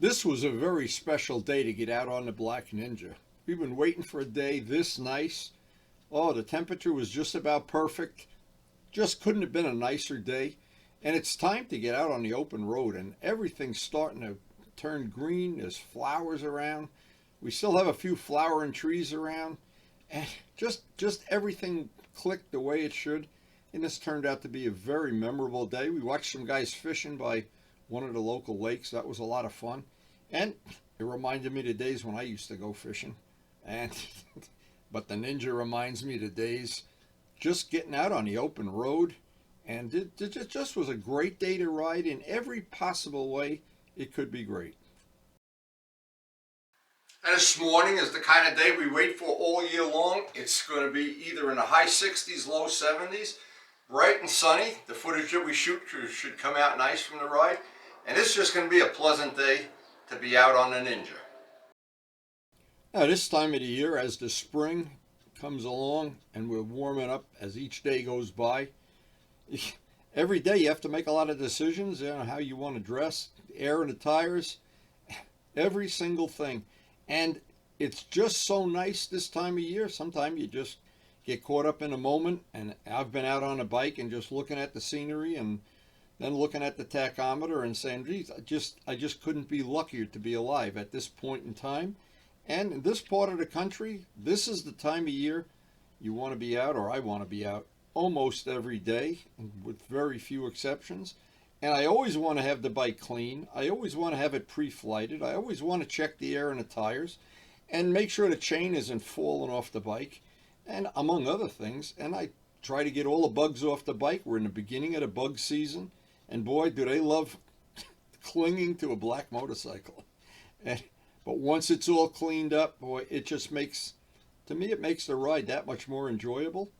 This was a very special day to get out on the Black Ninja. We've been waiting for a day this nice. Oh, the temperature was just about perfect. Just couldn't have been a nicer day. And it's time to get out on the open road, and everything's starting to turn green. There's flowers around. We still have a few flowering trees around. And just everything clicked the way it should. And this turned out to be a very memorable day. We watched some guys fishing by one of the local lakes. That was a lot of fun. And it reminded me of the days when I used to go fishing. But the Ninja reminds me of the days just getting out on the open road. And it just was a great day to ride in every possible way. It could be great. And this morning is the kind of day we wait for all year long. It's going to be either in the high 60s, low 70s, bright and sunny. The footage that we shoot should come out nice from the ride. And it's just going to be a pleasant day to be out on the Ninja. Now this time of the year, as the spring comes along and we're warming up as each day goes by, every day you have to make a lot of decisions, how you want to dress, air in the tires, every single thing. And it's just so nice this time of year. Sometimes you just get caught up in a moment, and I've been out on a bike and just looking at the scenery and then looking at the tachometer and saying, geez, I just couldn't be luckier to be alive at this point in time. And in this part of the country, this is the time of year you want to be out, or I want to be out, almost every day, with very few exceptions. And I always want to have the bike clean. I always want to have it pre-flighted. I always want to check the air in the tires and make sure the chain isn't falling off the bike, and among other things. And I try to get all the bugs off the bike. We're in the beginning of the bug season, and boy, do they love clinging to a black motorcycle. But once it's all cleaned up, boy, it just makes, to me, it makes the ride that much more enjoyable.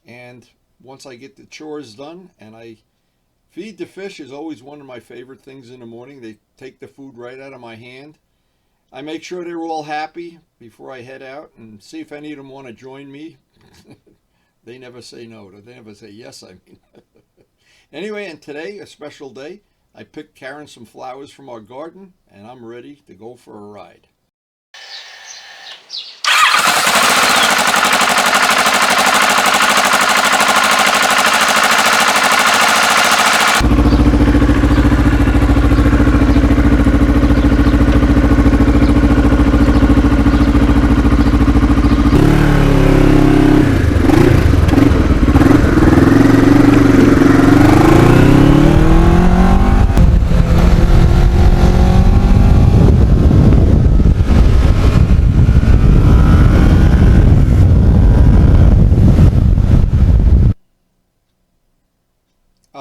And once I get the chores done, and I feed the fish is always one of my favorite things in the morning. They take the food right out of my hand. I make sure they're all happy before I head out and see if any of them want to join me. They never say no. They never say yes, I mean. Anyway, and today, a special day. I picked Karen some flowers from our garden, and I'm ready to go for a ride.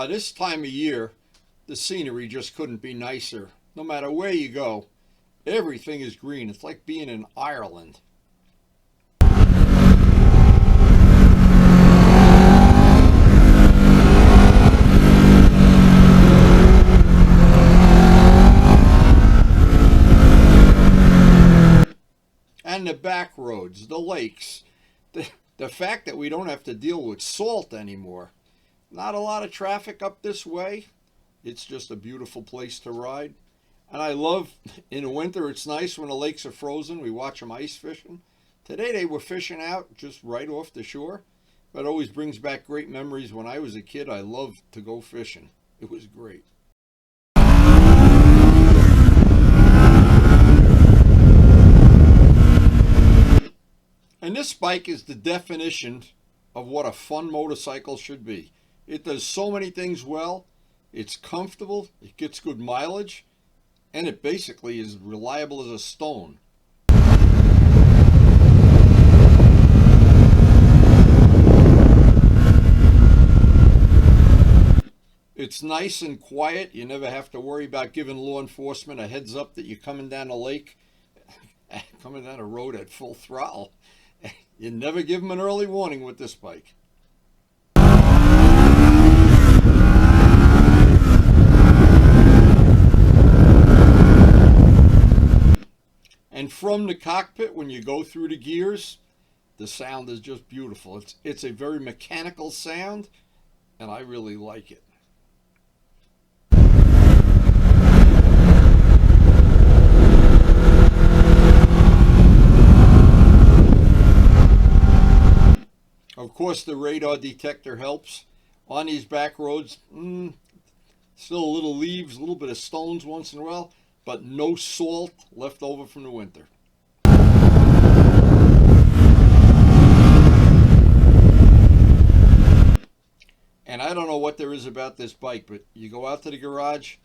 This time of year, the scenery just couldn't be nicer. No matter where you go, everything is green. It's like being in Ireland. And the back roads, the lakes, the fact that we don't have to deal with salt anymore. Not a lot of traffic up this way. It's just a beautiful place to ride. And I love, in the winter, it's nice when the lakes are frozen. We watch them ice fishing. Today they were fishing out just right off the shore. But it always brings back great memories. When I was a kid, I loved to go fishing. It was great. And this bike is the definition of what a fun motorcycle should be. It does so many things well. It's comfortable, it gets good mileage, and it basically is reliable as a stone. It's nice and quiet. You never have to worry about giving law enforcement a heads up that you're coming down a lake, coming down a road at full throttle. You never give them an early warning with this bike. And from the cockpit, when you go through the gears, the sound is just beautiful. It's a very mechanical sound, and I really like it. course, the radar detector helps. On these back roads, still a little leaves, a little bit of stones once in a while, but no salt left over from the winter. And I don't know what there is about this bike, but you go out to the garage,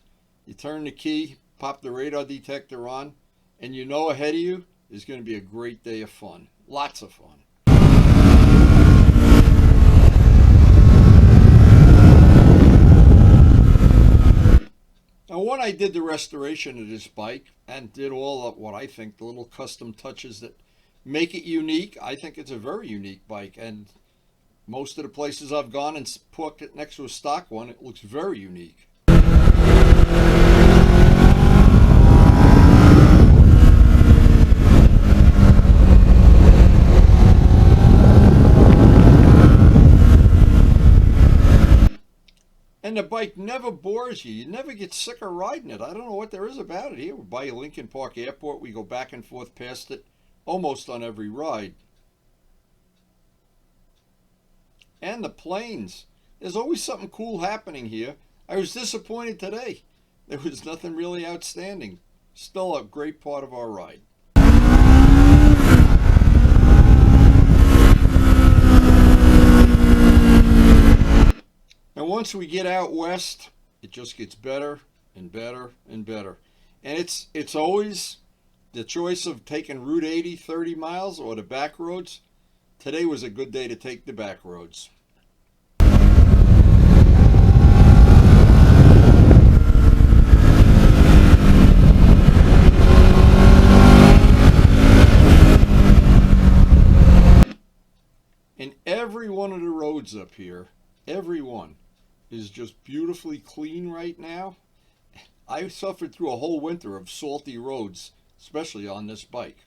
you turn the key, pop the radar detector on, and you know ahead of you is going to be a great day of fun. Lots of fun. Now, when I did the restoration of this bike and did all of what I think the little custom touches that make it unique, I think it's a very unique bike. And most of the places I've gone and put it next to a stock one, it looks very unique. And the bike never bores you. You never get sick of riding it. I don't know what there is about it here. We're by Lincoln Park Airport. We go back and forth past it almost on every ride. And the planes. There's always something cool happening here. I was disappointed today. There was nothing really outstanding. Still a great part of our ride. And once we get out west, it just gets better and better and better. And it's always the choice of taking Route 80, 30 miles, or the back roads. Today was a good day to take the back roads. And every one of the roads up here, every one, is just beautifully clean right now. I suffered through a whole winter of salty roads, especially on this bike.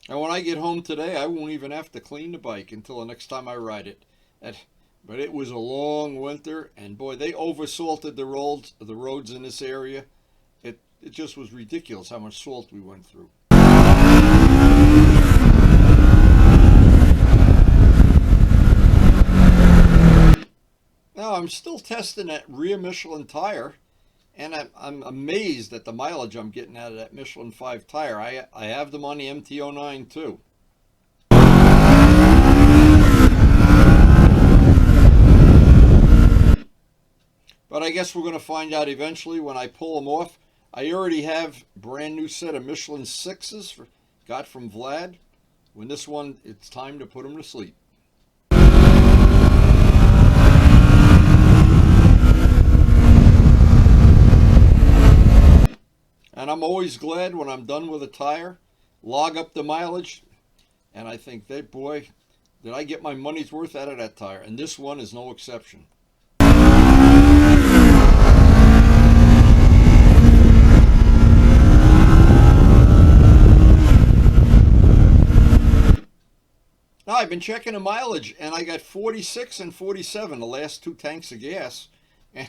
And when I get home today, I won't even have to clean the bike until the next time I ride it. But it was a long winter, and boy, they oversalted the roads in this area. It just was ridiculous how much salt we went through. Now, I'm still testing that rear Michelin tire, and I'm amazed at the mileage I'm getting out of that Michelin 5 tire. I have them on the MT-09 too. But I guess we're going to find out eventually when I pull them off. I already have a brand new set of Michelin 6s got from Vlad. When this one, it's time to put them to sleep. And I'm always glad when I'm done with a tire, log up the mileage, and I think, boy, did I get my money's worth out of that tire. And this one is no exception. Now, I've been checking the mileage, and I got 46 and 47, the last 2 tanks of gas. And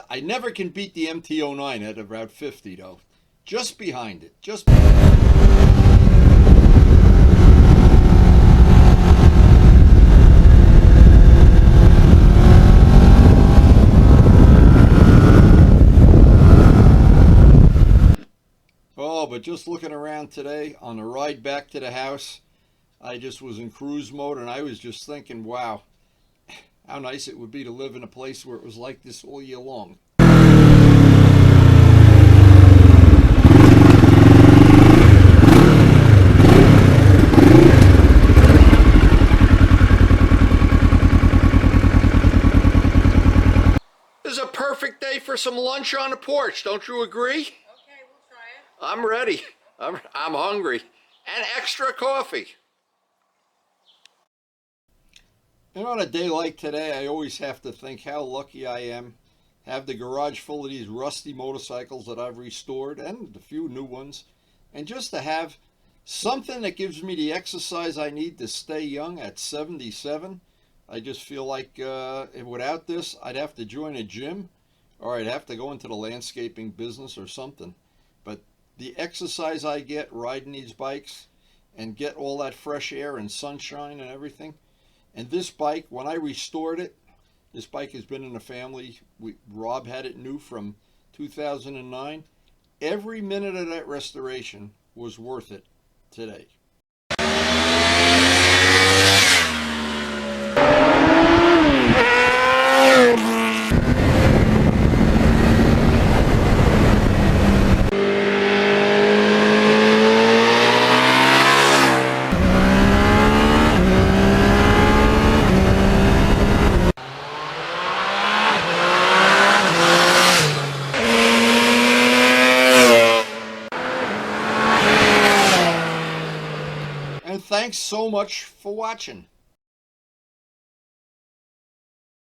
I never can beat the MT-09 at about 50, though. Just behind it. Just behind it. Oh, but just looking around today on the ride back to the house, I just was in cruise mode, and I was just thinking, wow, how nice it would be to live in a place where it was like this all year long. This is a perfect day for some lunch on the porch, don't you agree? Okay, we'll try it. I'm ready. I'm hungry. And extra coffee. And on a day like today, I always have to think how lucky I am. Have the garage full of these rusty motorcycles that I've restored, and a few new ones. And just to have something that gives me the exercise I need to stay young at 77. I just feel like without this, I'd have to join a gym All right, I have to go into the landscaping business or something. But the exercise I get riding these bikes and get all that fresh air and sunshine and everything. And this bike, when I restored it, this bike has been in the family. Rob had it new from 2009. Every minute of that restoration was worth it today. And thanks so much for watching.